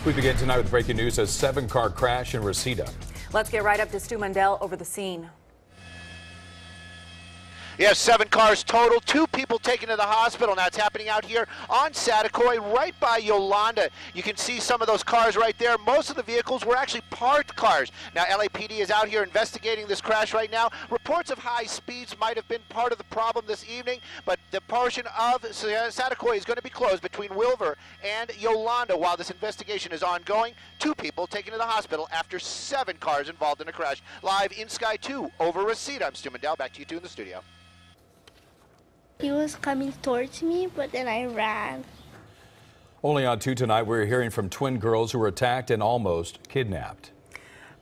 We begin tonight with breaking news: a 7-car crash in Reseda. Let's get right up to Stu Mundell over the scene. Yes, 7 cars total, 2 people taken to the hospital. Now it's happening out here on Satakoy, right by Yolanda. You can see some of those cars right there. Most of the vehicles were actually parked cars. Now LAPD is out here investigating this crash right now. Reports of high speeds might have been part of the problem this evening, but the portion of Satakoy is going to be closed between Wilver and Yolanda while this investigation is ongoing. 2 people taken to the hospital after 7 cars involved in a crash. Live in Sky 2 over Reseda. I'm Stu Mundell. Back to you 2 in the studio. He was coming towards me, but then I ran. Only on 2 tonight, we're hearing from twin girls who were attacked and almost kidnapped.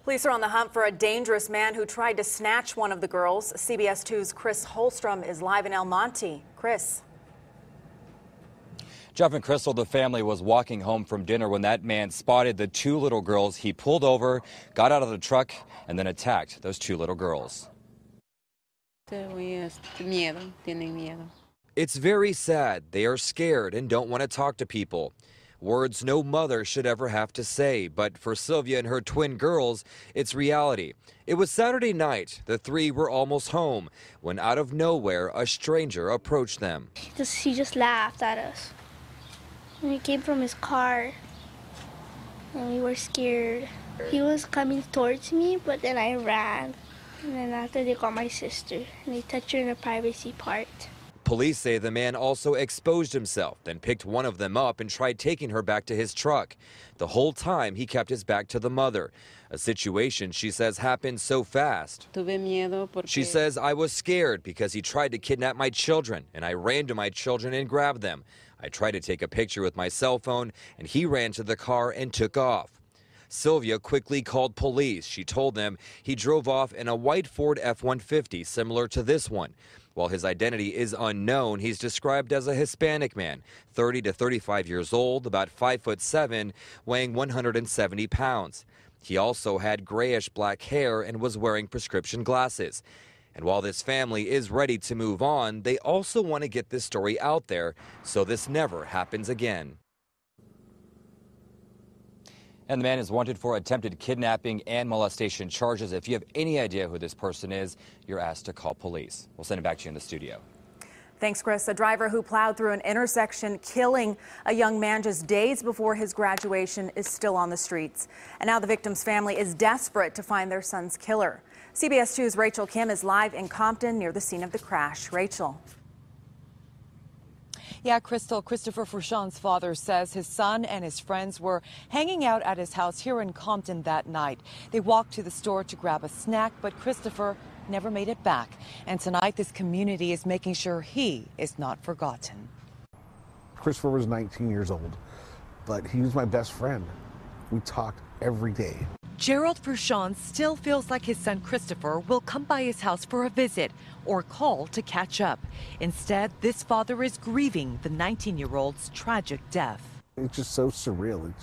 Police are on the hunt for a dangerous man who tried to snatch one of the girls. CBS 2's Chris Holstrom is live in El Monte. Chris. Jeff and Crystal, the family was walking home from dinner when that man spotted the 2 little girls. He pulled over, got out of the truck, and then attacked those 2 little girls. It's very sad. They are scared and don't want to talk to people. Words no mother should ever have to say, but for Sylvia and her twin girls, it's reality. It was Saturday night. The 3 were almost home when out of nowhere, a stranger approached them. He just laughed at us. And he came from his car, and we were scared. He was coming towards me, but then I ran. And then after they got my sister, and they touched her in the privacy part. Police say the man also exposed himself, then picked one of them up and tried taking her back to his truck. The whole time he kept his back to the mother. A situation she says happened so fast. She says, I was scared because he tried to kidnap my children, and I ran to my children and grabbed them. I tried to take a picture with my cell phone, and he ran to the car and took off. Sylvia quickly called police. She told them he drove off in a white Ford F-150 similar to this one. While his identity is unknown, he's described as a Hispanic man, 30 to 35 years old, about 5'7", weighing 170 pounds. He also had grayish black hair and was wearing prescription glasses. And while this family is ready to move on, they also want to get this story out there so this never happens again. And the man is wanted for attempted kidnapping and molestation charges. If you have any idea who this person is, you're asked to call police. We'll send it back to you in the studio. Thanks, Chris. A driver who plowed through an intersection, killing a young man just days before his graduation, is still on the streets. And now the victim's family is desperate to find their son's killer. CBS 2's Rachel Kim is live in Compton near the scene of the crash. Rachel. Yeah, Crystal, Christopher Fourchon's father says his son and his friends were hanging out at his house here in Compton that night. They walked to the store to grab a snack, but Christopher never made it back. And tonight, this community is making sure he is not forgotten. Christopher was 19 years old, but he was my best friend. We talked every day. Gerald Fourchon still feels like his son Christopher will come by his house for a visit or call to catch up. Instead, this father is grieving the 19-year-old's tragic death. It's just so surreal. It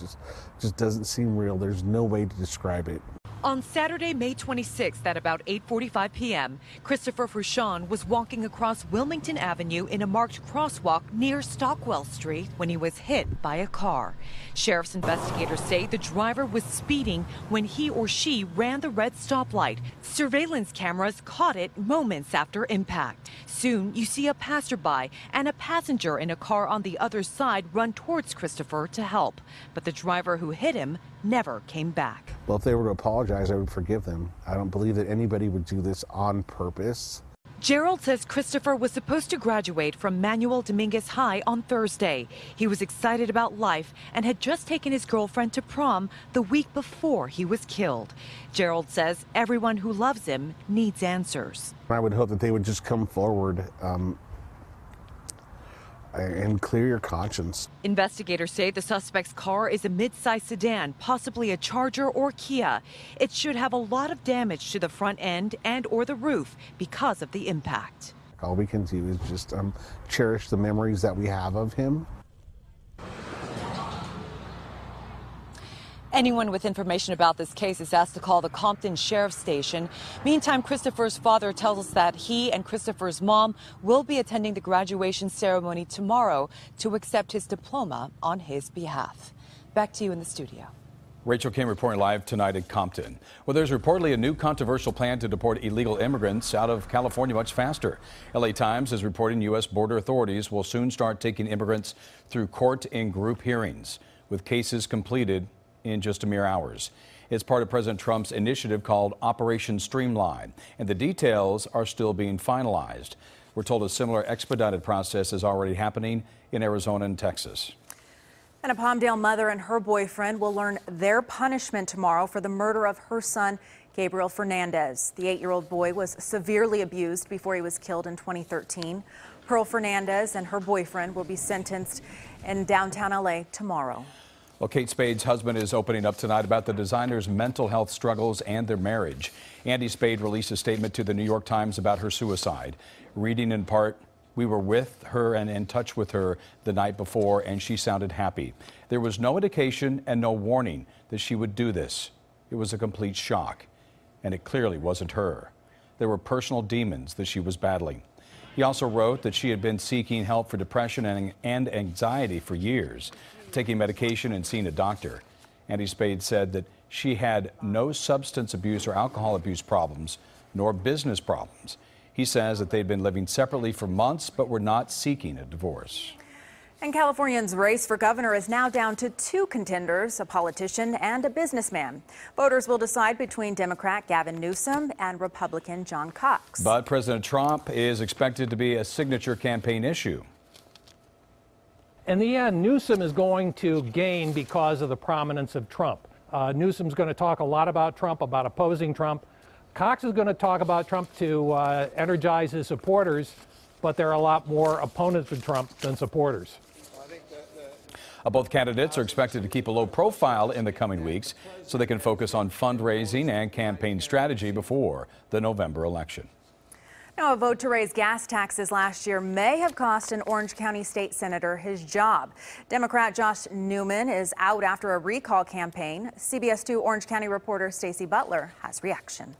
just doesn't seem real. There's no way to describe it. On Saturday, May 26th at about 8:45 p.m., Christopher Fourchon was walking across Wilmington Avenue in a marked crosswalk near Stockwell Street when he was hit by a car. Sheriff's investigators say the driver was speeding when he or she ran the red stoplight. Surveillance cameras caught it moments after impact. Soon, you see a passerby and a passenger in a car on the other side run towards Christopher to help. But the driver who hit him never came back. Well, if they were to apologize, I would forgive them. I don't believe that anybody would do this on purpose. Gerald says Christopher was supposed to graduate from Manuel Dominguez High on Thursday. He was excited about life and had just taken his girlfriend to prom the week before he was killed. Gerald says everyone who loves him needs answers. I would hope that they would just come forward and clear your conscience. Investigators say the suspect's car is a mid-size sedan, possibly a Charger or Kia. It should have a lot of damage to the front end and or the roof because of the impact. All we can do is just cherish the memories that we have of him. Anyone with information about this case is asked to call the Compton Sheriff's Station. Meantime, Christopher's father tells us that he and Christopher's mom will be attending the graduation ceremony tomorrow to accept his diploma on his behalf. Back to you in the studio. Rachel Kim reporting live tonight at Compton. Well, there's reportedly a new controversial plan to deport illegal immigrants out of California much faster. LA Times is reporting U.S. border authorities will soon start taking immigrants through court in group hearings, with cases completed in just a mere hours. It's part of President Trump's initiative called Operation Streamline, and the details are still being finalized. We're told a similar expedited process is already happening in Arizona and Texas. And a Palmdale mother and her boyfriend will learn their punishment tomorrow for the murder of her son, Gabriel Fernandez. The 8-year-old boy was severely abused before he was killed in 2013. Pearl Fernandez and her boyfriend will be sentenced in downtown LA tomorrow. Well, Kate Spade's husband is opening up tonight about the designer's mental health struggles and their marriage. Andy Spade released a statement to the New York Times about her suicide, reading in part, "We were with her and in touch with her the night before, and she sounded happy. There was no indication and no warning that she would do this. It was a complete shock, and it clearly wasn't her. There were personal demons that she was battling." He also wrote that she had been seeking help for depression and anxiety for years, taking medication and seeing a doctor. Andy Spade said that she had no substance abuse or alcohol abuse problems, nor business problems. He says that they'd been living separately for months, but were not seeking a divorce. And California's race for governor is now down to 2 contenders, a politician and a businessman. Voters will decide between Democrat Gavin Newsom and Republican John Cox. But President Trump is expected to be a signature campaign issue. In the end, Newsom is going to gain because of the prominence of Trump. Newsom's going to talk a lot about Trump, about opposing Trump. Cox is going to talk about Trump to energize his supporters, but there are a lot more opponents of Trump than supporters. Both candidates are expected to keep a low profile in the coming weeks so they can focus on fundraising and campaign strategy before the November election. Now, a vote to raise gas taxes last year may have cost an Orange County state senator his job. Democrat Josh Newman is out after a recall campaign. CBS 2 Orange County reporter Stacey Butler has reaction.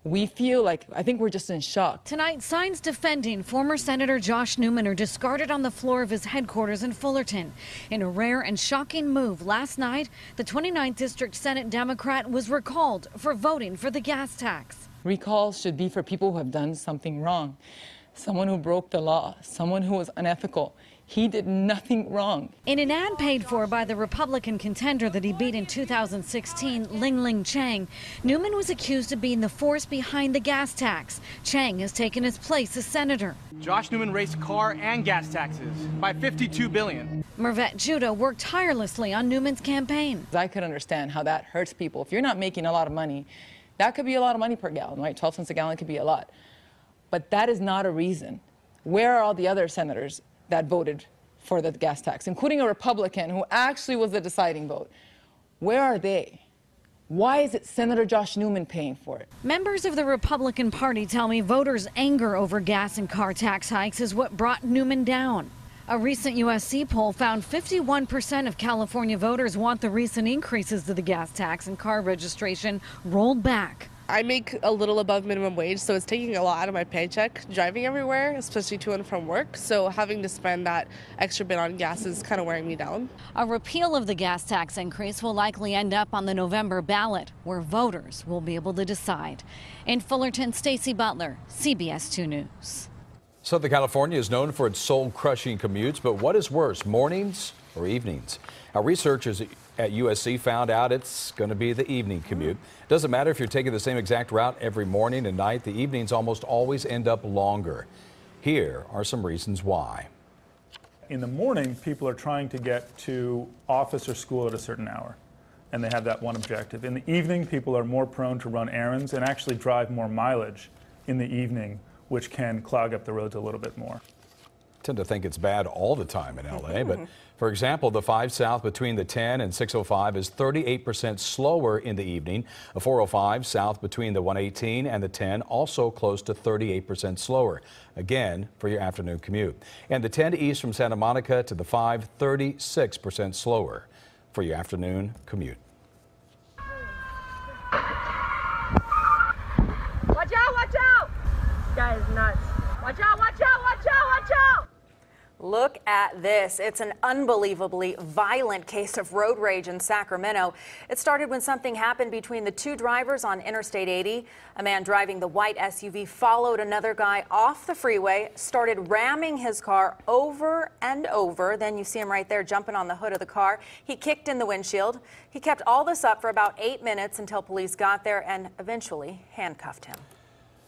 We feel like, I think we're just in shock. Tonight, signs defending former Senator Josh Newman are discarded on the floor of his headquarters in Fullerton. In a rare and shocking move, last night, the 29th District Senate Democrat was recalled for voting for the gas tax. Recalls should be for people who have done something wrong. Someone who broke the law, someone who was unethical. He did nothing wrong. In an ad paid for by the Republican contender that he beat in 2016, Ling Chang, Newman was accused of being the force behind the gas tax. Chang has taken his place as senator. Josh Newman raised car and gas taxes by $52 billion. Mervette Judah worked tirelessly on Newman's campaign. I could understand how that hurts people. If you're not making a lot of money, that could be a lot of money per gallon, right? 12 cents a gallon could be a lot. But that is not a reason. Where are all the other senators that voted for the gas tax, including a Republican who actually was the deciding vote? Where are they? Why is it Senator Josh Newman paying for it? Members of the Republican Party tell me voters' anger over gas and car tax hikes is what brought Newman down. A recent USC poll found 51% of California voters want the recent increases to the gas tax and car registration rolled back. I make a little above minimum wage, so it's taking a lot out of my paycheck driving everywhere, especially to and from work. So having to spend that extra bit on gas is kind of wearing me down. A repeal of the gas tax increase will likely end up on the November ballot, where voters will be able to decide. In Fullerton, Stacey Butler, CBS 2 News. Southern California is known for its soul-crushing commutes, but what is worse, mornings or evenings? Our researchers at USC found out it's going to be the evening commute. Doesn't matter if you're taking the same exact route every morning and night, the evenings almost always end up longer. Here are some reasons why. In the morning, people are trying to get to office or school at a certain hour, and they have that one objective. In the evening, people are more prone to run errands and actually drive more mileage in the evening, which can clog up the roads a little bit more. I tend to think it's bad all the time in LA, but for example, the 5 South between the 10 and 605 is 38% slower in the evening. A 405 South between the 118 and the 10 also close to 38% slower, again for your afternoon commute. And the 10 east from Santa Monica to the 5, 36% slower. for your afternoon commute. Watch out, watch out! This guy is nuts. Watch out, watch out, watch out, watch out! Look at this. It's an unbelievably violent case of road rage in Sacramento. It started when something happened between the two drivers on Interstate 80. A man driving the white SUV followed another guy off the freeway, started ramming his car over and over. Then you see him right there jumping on the hood of the car. He kicked in the windshield. He kept all this up for about 8 minutes until police got there and eventually handcuffed him.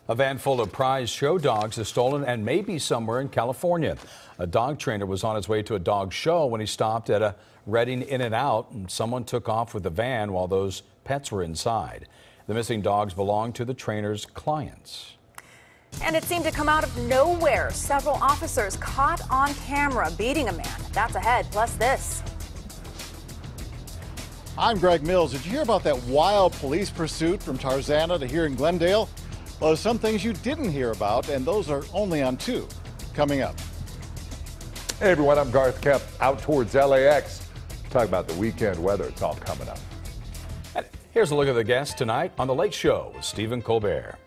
A van full of prize show dogs is stolen and may be somewhere in California. A dog trainer was on his way to a dog show when he stopped at a Redding In-N-Out, and someone took off with the van while those pets were inside. The missing dogs belong to the trainer's clients. And it seemed to come out of nowhere. Several officers caught on camera beating a man. That's ahead. Plus this. I'm Greg Mills. Did you hear about that wild police pursuit from Tarzana to here in Glendale? Well, there's some things you didn't hear about, and those are only on 2. Coming up. Hey everyone, I'm Garth Kemp, out towards LAX. Talk about the weekend weather. It's all coming up. And here's a look at the guests tonight on The Late Show with Stephen Colbert.